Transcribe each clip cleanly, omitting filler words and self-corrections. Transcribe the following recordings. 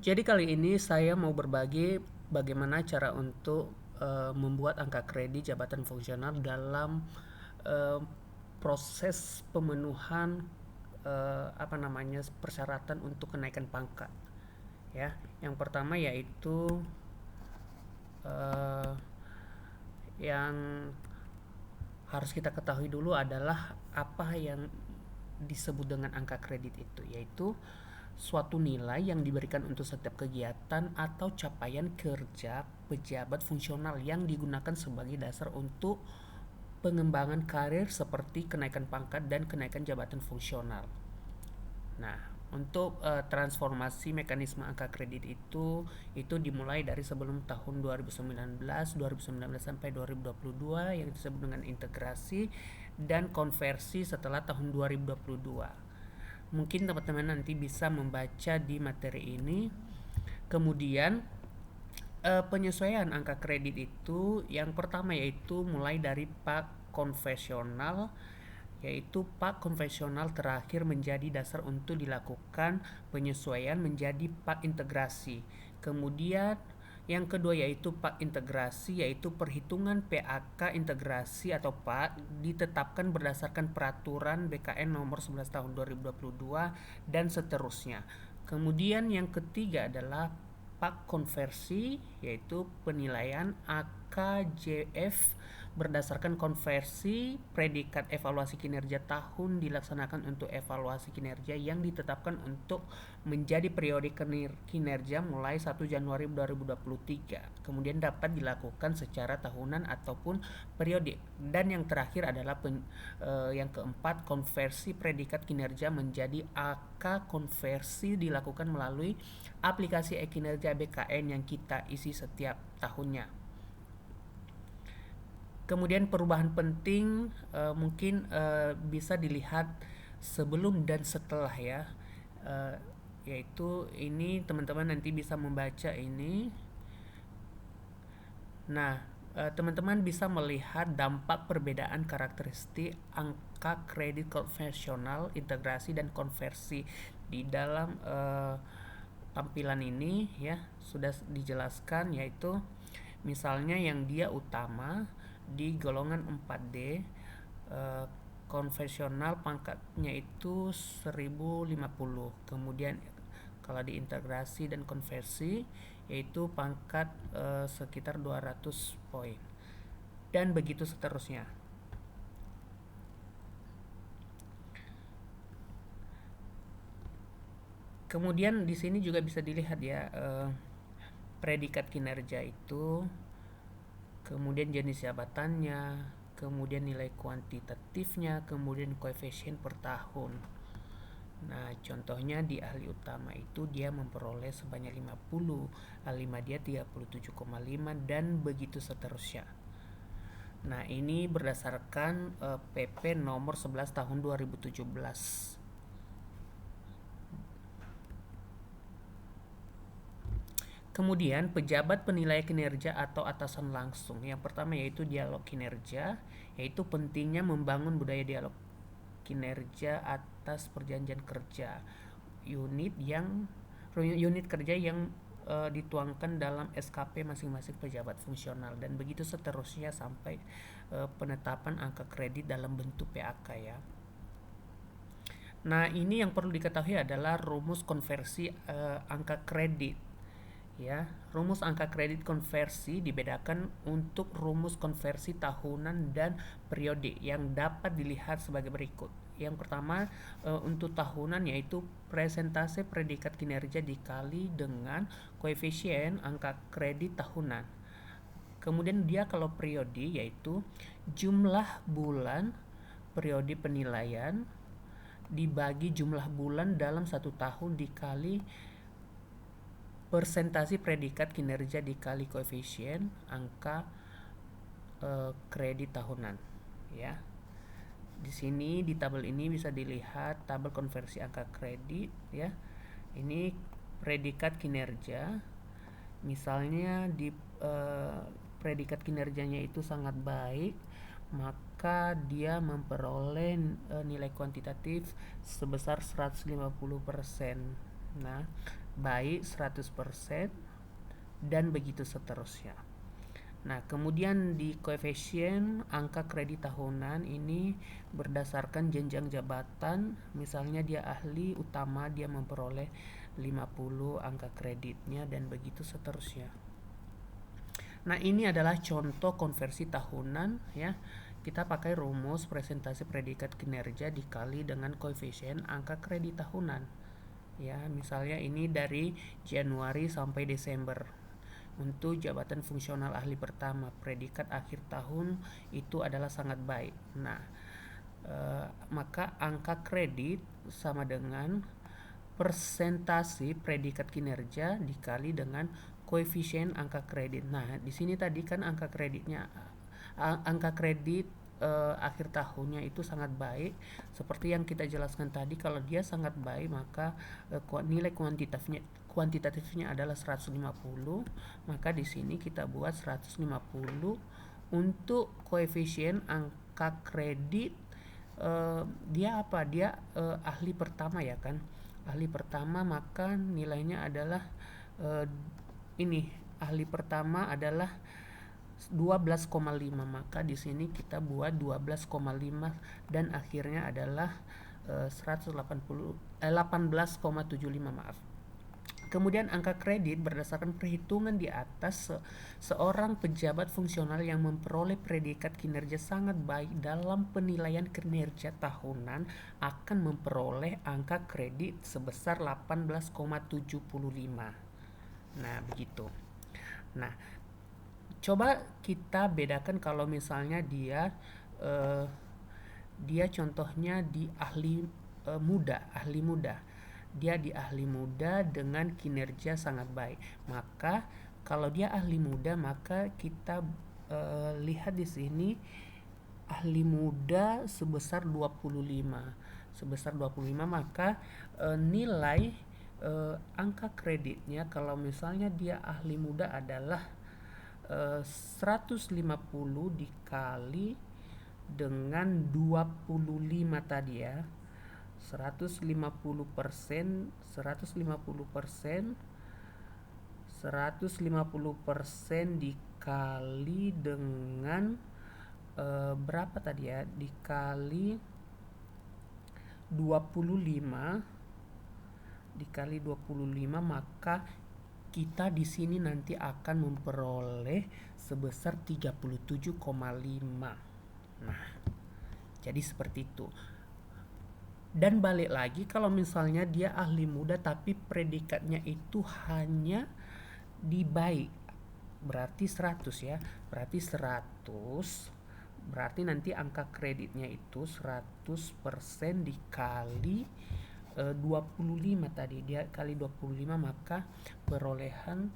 Jadi kali ini saya mau berbagi bagaimana cara untuk membuat angka kredit jabatan fungsional dalam eh, proses pemenuhan persyaratan untuk kenaikan pangkat. Ya, yang pertama yaitu eh, yang harus kita ketahui dulu adalah apa yang disebut dengan angka kredit itu, yaitu suatu nilai yang diberikan untuk setiap kegiatan atau capaian kerja pejabat fungsional yang digunakan sebagai dasar untuk pengembangan karir seperti kenaikan pangkat dan kenaikan jabatan fungsional. Nah, untuk transformasi mekanisme angka kredit itu dimulai dari sebelum tahun 2019 sampai 2022 yang disebut dengan integrasi dan konversi setelah tahun 2022. Mungkin teman-teman nanti bisa membaca di materi ini. Kemudian penyesuaian angka kredit itu yang pertama yaitu mulai dari pak konvensional, yaitu pak konvensional terakhir menjadi dasar untuk dilakukan penyesuaian menjadi pak integrasi. Kemudian yang kedua yaitu pak integrasi, yaitu perhitungan PAK integrasi atau PAK ditetapkan berdasarkan peraturan BKN nomor 11 tahun 2022 dan seterusnya. Kemudian yang ketiga adalah pak konversi, yaitu penilaian AKJF berdasarkan konversi predikat evaluasi kinerja tahun dilaksanakan untuk evaluasi kinerja yang ditetapkan untuk menjadi periode kinerja mulai 1 Januari 2023. Kemudian dapat dilakukan secara tahunan ataupun periode. Dan yang terakhir adalah yang keempat, konversi predikat kinerja menjadi AK konversi dilakukan melalui aplikasi e-kinerja BKN yang kita isi setiap tahunnya. Kemudian perubahan penting mungkin bisa dilihat sebelum dan setelah ya. Yaitu ini teman-teman nanti bisa membaca ini. Nah, teman-teman bisa melihat dampak perbedaan karakteristik angka kredit konvensional, integrasi dan konversi di dalam tampilan ini ya, sudah dijelaskan, yaitu misalnya yang dia utama di golongan 4D konvensional pangkatnya itu 1050. Kemudian kalau diintegrasi dan konversi yaitu pangkat sekitar 200 poin. Dan begitu seterusnya. Kemudian di sini juga bisa dilihat ya predikat kinerja itu, kemudian jenis jabatannya, kemudian nilai kuantitatifnya, kemudian koefisien per tahun. Nah, contohnya di ahli utama itu dia memperoleh sebanyak 50, A5 dia 37,5 dan begitu seterusnya. Nah, ini berdasarkan PP nomor 11 tahun 2017. Kemudian pejabat penilai kinerja atau atasan langsung. Yang pertama yaitu dialog kinerja, yaitu pentingnya membangun budaya dialog kinerja atas perjanjian kerja unit kerja yang dituangkan dalam SKP masing-masing pejabat fungsional dan begitu seterusnya sampai penetapan angka kredit dalam bentuk PAK ya. Nah, ini yang perlu diketahui adalah rumus konversi angka kredit. Ya, rumus angka kredit konversi dibedakan untuk rumus konversi tahunan dan periode yang dapat dilihat sebagai berikut. Yang pertama untuk tahunan yaitu presentase predikat kinerja dikali dengan koefisien angka kredit tahunan. Kemudian dia kalau periode yaitu jumlah bulan periode penilaian dibagi jumlah bulan dalam satu tahun dikali persentase predikat kinerja dikali koefisien angka kredit tahunan ya. Di sini di tabel ini bisa dilihat tabel konversi angka kredit ya. Ini predikat kinerja. Misalnya di predikat kinerjanya itu sangat baik, maka dia memperoleh nilai kuantitatif sebesar 150%. Nah, baik 100% dan begitu seterusnya. Nah, kemudian di koefisien angka kredit tahunan ini berdasarkan jenjang jabatan. Misalnya dia ahli utama, dia memperoleh 50 angka kreditnya dan begitu seterusnya. Nah, ini adalah contoh konversi tahunan ya. Kita pakai rumus presentasi predikat kinerja dikali dengan koefisien angka kredit tahunan. Ya, misalnya ini dari Januari sampai Desember. Untuk jabatan fungsional ahli pertama, predikat akhir tahun itu adalah sangat baik. Nah, maka angka kredit sama dengan persentase predikat kinerja dikali dengan koefisien angka kredit. Nah, di sini tadi kan angka kreditnya, angka kredit akhir tahunnya itu sangat baik. Seperti yang kita jelaskan tadi, kalau dia sangat baik maka nilai kuantitatifnya adalah 150. Maka di sini kita buat 150 untuk koefisien angka kredit. Dia apa? Dia ahli pertama ya kan? Ahli pertama, maka nilainya adalah ini ahli pertama adalah 12,5, maka di sini kita buat 12,5 dan akhirnya adalah 18,75, maaf. Kemudian angka kredit berdasarkan perhitungan di atas, seorang pejabat fungsional yang memperoleh predikat kinerja sangat baik dalam penilaian kinerja tahunan akan memperoleh angka kredit sebesar 18,75. Nah, begitu. Nah, coba kita bedakan kalau misalnya dia contohnya di ahli muda. Dia di ahli muda dengan kinerja sangat baik. Maka kalau dia ahli muda, maka kita lihat di sini ahli muda sebesar 25. Maka nilai angka kreditnya kalau misalnya dia ahli muda adalah 150 dikali dengan 25 tadi ya. 150% 150% dikali dengan berapa tadi ya? Dikali 25, maka kita di sini nanti akan memperoleh sebesar 37,5. Nah, jadi seperti itu. Dan balik lagi, kalau misalnya dia ahli muda tapi predikatnya itu hanya di baik, berarti 100 ya. Berarti nanti angka kreditnya itu 100% dikali 25 tadi, dia kali 25, maka perolehan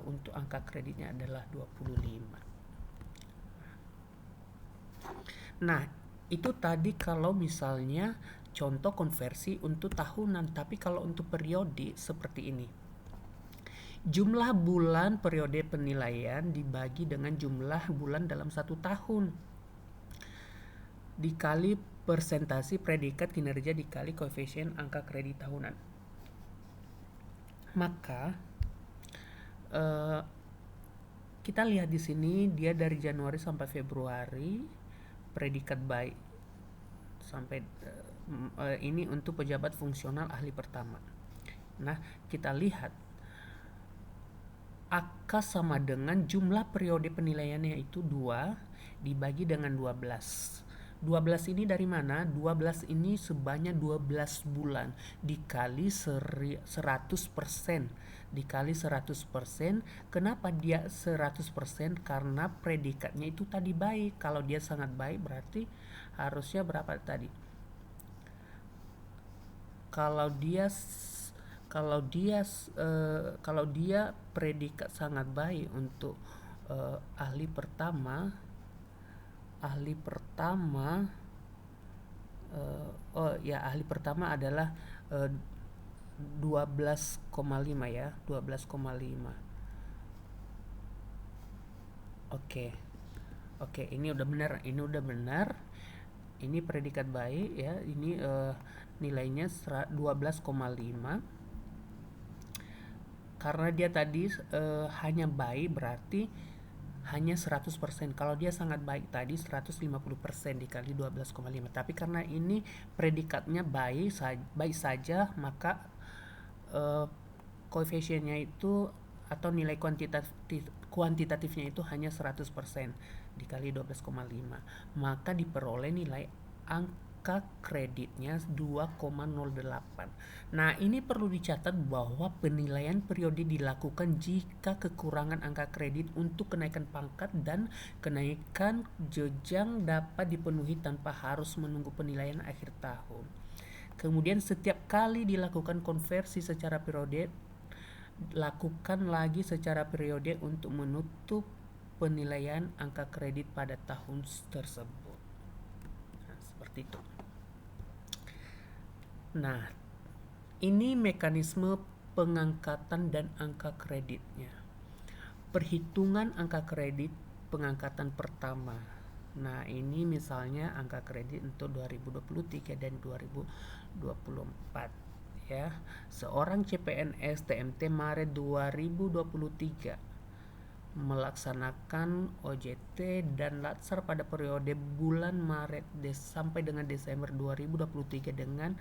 untuk angka kreditnya adalah 25. Nah, itu tadi kalau misalnya contoh konversi untuk tahunan. Tapi kalau untuk periode seperti ini, jumlah bulan periode penilaian dibagi dengan jumlah bulan dalam satu tahun dikali persentase predikat kinerja dikali koefisien angka kredit tahunan. Maka kita lihat di sini dia dari Januari sampai Februari predikat baik sampai ini untuk pejabat fungsional ahli pertama. Nah, kita lihat angka sama dengan jumlah periode penilaiannya itu 2 dibagi dengan 12. 12 ini dari mana? 12 ini sebanyak 12 bulan dikali 100%. Dikali 100%. Kenapa dia 100%? Karena predikatnya itu tadi baik. Kalau dia sangat baik berarti harusnya berapa tadi? Kalau dia predikat sangat baik untuk ahli pertama ahli pertama adalah 12,5 ya, 12,5. Oke, ini udah benar. Ini predikat baik ya, ini nilainya 12,5. karena dia tadi hanya baik, berarti hanya 100%. Kalau dia sangat baik tadi 150% dikali 12,5. Tapi karena ini predikatnya baik saja, maka koefisiennya itu atau nilai kuantitatifnya itu hanya 100% dikali 12,5. Maka diperoleh nilai angka kreditnya 2,08. Nah, ini perlu dicatat bahwa penilaian periode dilakukan jika kekurangan angka kredit untuk kenaikan pangkat dan kenaikan jenjang dapat dipenuhi tanpa harus menunggu penilaian akhir tahun. Kemudian setiap kali dilakukan konversi secara periode, lakukan lagi secara periode untuk menutup penilaian angka kredit pada tahun tersebut. Nah, seperti itu. Nah, ini mekanisme pengangkatan dan angka kreditnya. Perhitungan angka kredit pengangkatan pertama. Nah, ini misalnya angka kredit untuk 2023 dan 2024 ya. Seorang CPNS TMT Maret 2023 melaksanakan OJT dan latsar pada periode bulan Maret sampai dengan Desember 2023 dengan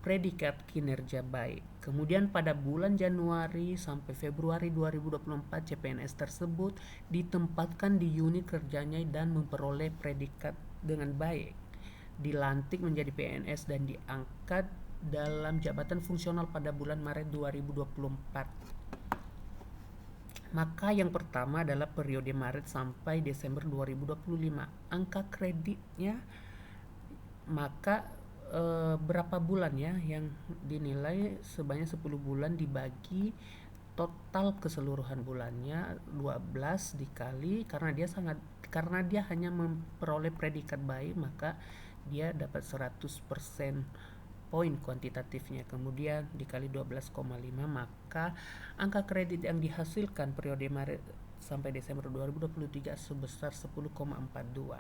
predikat kinerja baik. Kemudian pada bulan Januari sampai Februari 2024 CPNS tersebut ditempatkan di unit kerjanya dan memperoleh predikat dengan baik. Dilantik menjadi PNS dan diangkat dalam jabatan fungsional pada bulan Maret 2024. Maka yang pertama adalah periode Maret sampai Desember 2025. Angka kreditnya maka berapa bulan ya yang dinilai sebanyak 10 bulan dibagi total keseluruhan bulannya 12 dikali karena dia hanya memperoleh predikat baik, maka dia dapat 100% poin kuantitatifnya, kemudian dikali 12,5, maka angka kredit yang dihasilkan periode Maret sampai Desember 2023 sebesar 10,42.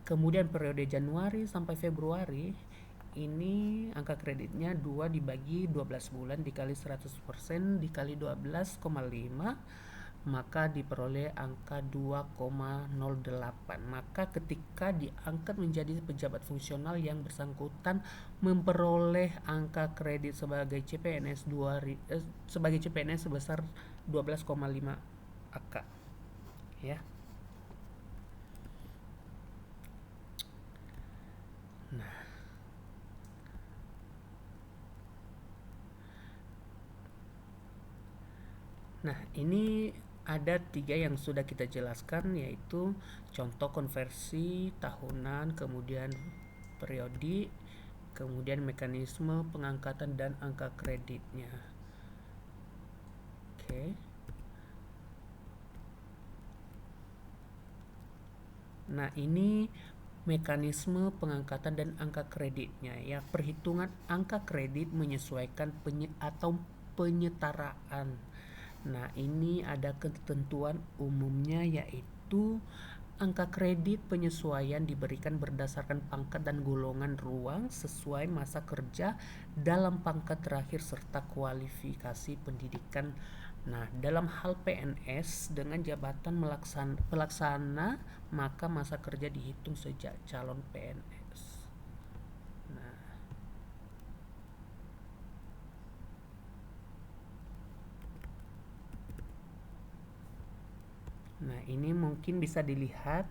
Kemudian periode Januari sampai Februari ini angka kreditnya 2 dibagi 12 bulan dikali 100% dikali 12,5, maka diperoleh angka 2,08. Maka ketika diangkat menjadi pejabat fungsional, yang bersangkutan memperoleh angka kredit sebagai CPNS sebesar 12,5 angka ya. Nah, ini ada 3 yang sudah kita jelaskan, yaitu contoh konversi tahunan, kemudian periodik, kemudian mekanisme pengangkatan dan angka kreditnya. Oke. Nah, ini mekanisme pengangkatan dan angka kreditnya ya. Perhitungan angka kredit menyesuaikan atau penyetaraan. Nah, ini ada ketentuan umumnya, yaitu angka kredit penyesuaian diberikan berdasarkan pangkat dan golongan ruang sesuai masa kerja dalam pangkat terakhir serta kualifikasi pendidikan. Nah, dalam hal PNS dengan jabatan pelaksana, maka masa kerja dihitung sejak calon PNS. Nah, ini mungkin bisa dilihat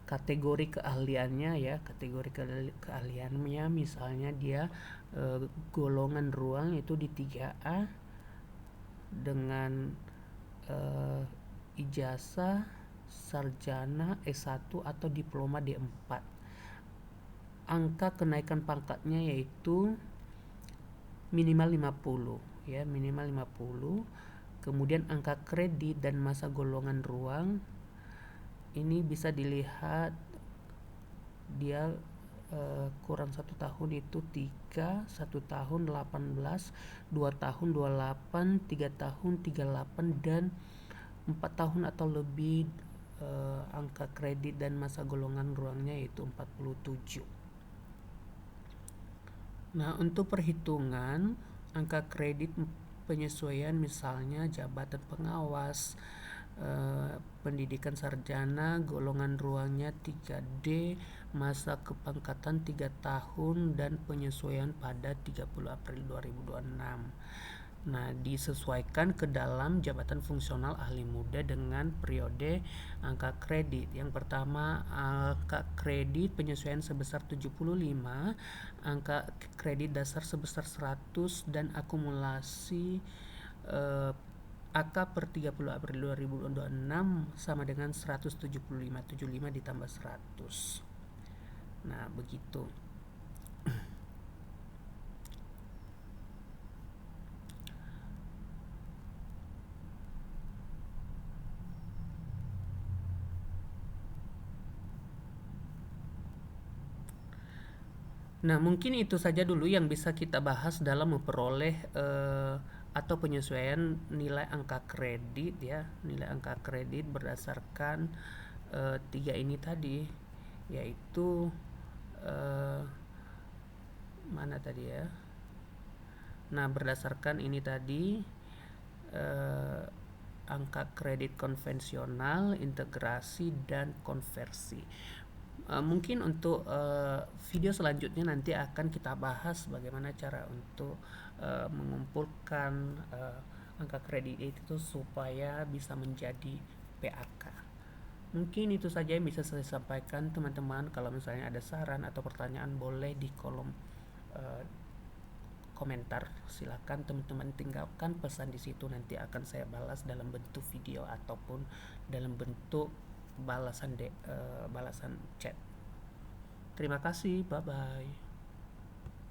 kategori keahliannya ya. Kategori keahliannya misalnya dia golongan ruang itu di 3A dengan ijazah sarjana S1 atau diploma D4. Angka kenaikan pangkatnya yaitu minimal 50 ya, minimal 50. Kemudian angka kredit dan masa golongan ruang ini bisa dilihat dia kurang 1 tahun itu 3, 1 tahun 18, 2 tahun 28, 3 tahun 38, dan 4 tahun atau lebih angka kredit dan masa golongan ruangnya yaitu 47. Nah, untuk perhitungan angka kredit penyesuaian misalnya jabatan pengawas, pendidikan sarjana, golongan ruangnya 3D, masa kepangkatan 3 tahun, dan penyesuaian pada 30 April 2026. Nah, disesuaikan ke dalam jabatan fungsional ahli muda dengan periode angka kredit. Yang pertama, angka kredit penyesuaian sebesar 75, angka kredit dasar sebesar 100, dan akumulasi AK per 30 April 2026 sama dengan 175,75 ditambah 100. Nah, begitu. Nah, mungkin itu saja dulu yang bisa kita bahas dalam memperoleh atau penyesuaian nilai angka kredit ya, nilai angka kredit berdasarkan tiga ini tadi, yaitu eh, mana tadi ya? Nah, berdasarkan ini tadi eh, angka kredit konvensional, integrasi, dan konversi. Mungkin untuk video selanjutnya nanti akan kita bahas bagaimana cara untuk mengumpulkan angka kredit itu supaya bisa menjadi PAK. Mungkin itu saja yang bisa saya sampaikan teman-teman. Kalau misalnya ada saran atau pertanyaan boleh di kolom uh, komentar, silakan teman-teman tinggalkan pesan di situ, nanti akan saya balas dalam bentuk video ataupun dalam bentuk balasan chat. Terima kasih, bye bye.